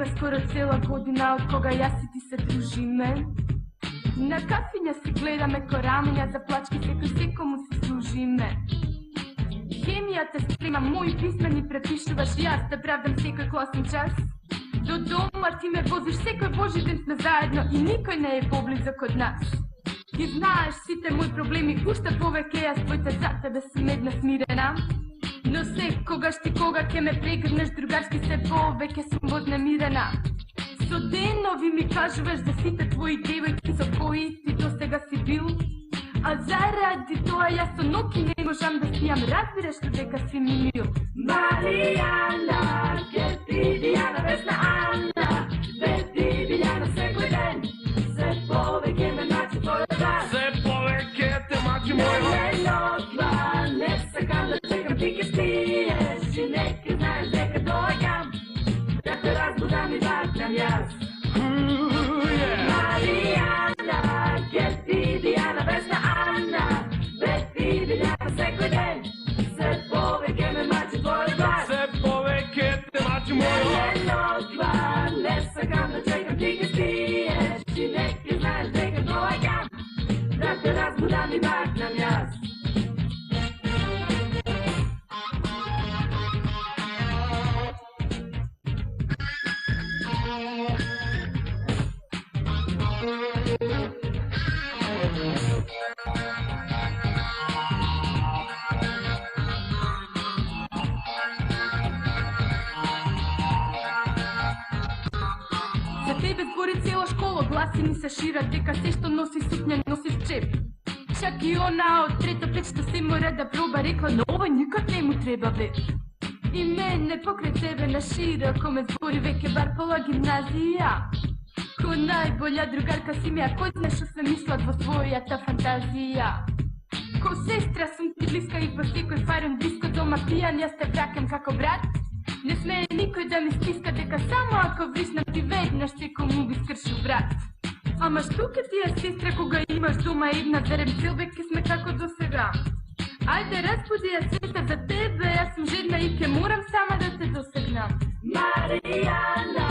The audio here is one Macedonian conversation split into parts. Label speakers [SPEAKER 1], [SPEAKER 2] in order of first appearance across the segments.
[SPEAKER 1] Има скоро цела година од кога јас и ти се дружиме. На кафиња се гледаме ко раменја, за плачки секому се служиме. Хемијата спрема, мои писмени препишуваш, јас те правдам секој класен час. До дома ти ме возиш, секој божи ден сме заедно и никој не е поблизок од нас. Ти знаеш сите мои проблеми, уште повеќе јас твоите за тебе сум една смирена. Но секогаш ти кога ке ме прегрнеш, другарски се повеќе сум вознемирена. Со денови ми кажуваш за сите твои девојки со кои ти досега си бил. А заради тоа јас со ноки не можам да спијам, разбираш ли дека си ми мил? Маријана, ке ти Дијана, Весна, Ана, без ти Билјана секој ден, се повеќе ме мачи твојот глас.
[SPEAKER 2] Се повеќе те мачи мојот глас.
[SPEAKER 1] Не сакам да чекам, ти ке спиеш и нека знаеш дека доаѓам, да те разбудам и вакнам јас. Маријана, ке ти Дијана, Весна, Ана, без ти Билјана секој ден, се повеќе ме мачи твојот глас.
[SPEAKER 2] Се повеќе те мачи мојот глас.
[SPEAKER 1] Не сакам да чекам, ти ке спиеш и нека знаеш дека доаѓам, да те разбудам и вакнам јас. За тебе збори цела школа, гласи ни се шират дека се што носи сукња носи в чеп. Чак и она од трето пет што се мора да проба, рекла но ова никак не му треба веб. И мене покрај тебе на широко ме збори веќе бар пола гимназија. Ко најболја другарка си ми, а кој знае што се мислат во твојата фантазија. Ко сестра сум ти блиска и по секој фарен блиско дома пијан, јас те бракам како брат. Не смее никој да ми стиска дека само ако вриснам ти веднаш секому би скршил врат. Ама што ке ти е сестра кога имаш дома една, зарем цел веќе сме како до сега. Ајде разбуди ја света за тебе, јас сум жедна и ке морам сама да те досегнам. Маријана,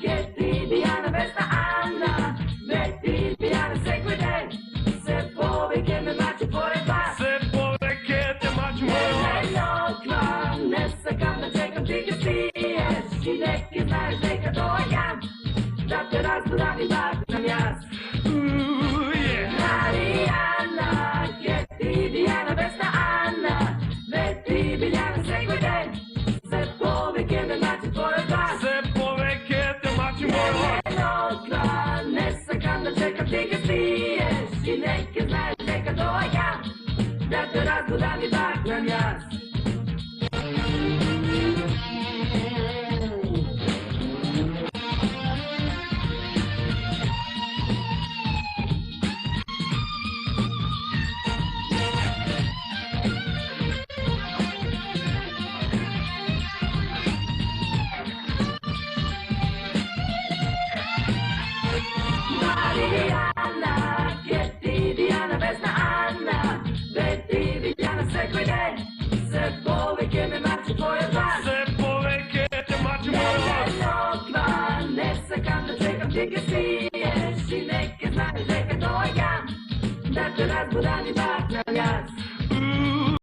[SPEAKER 1] ке ти Дијана, Весна, Ана, без ти Билјана секој ден, се повеќе ме мачи твојот глас.
[SPEAKER 2] Се повеќе те мачи мојот глас.
[SPEAKER 1] Не сакам да чекам, ти ке спиеш и нека знаеш дека доаѓам, да те разбудам и вакнам јас. Маријана, ке ти Дијана, Весна, Ана, без ти Билјана секој ден, се повеќе ме мачи твојот глас.
[SPEAKER 2] Се повеќе те мачи мојот глас.
[SPEAKER 1] Не сакам да чекам, ти ке спиеш и нека знаеш дека доаѓам, да те разбудам и вакнам јас. Маријана, ке ти Дијана, Весна, Ана, без ти Билјана секој ден, се повеќе ме мачи твојот глас.
[SPEAKER 2] Се повеќе те мачи мојот глас.
[SPEAKER 1] Не сакам да чекам, ти ке спиеш и нека знаеш дека доаѓам, да те разбудам и вакнам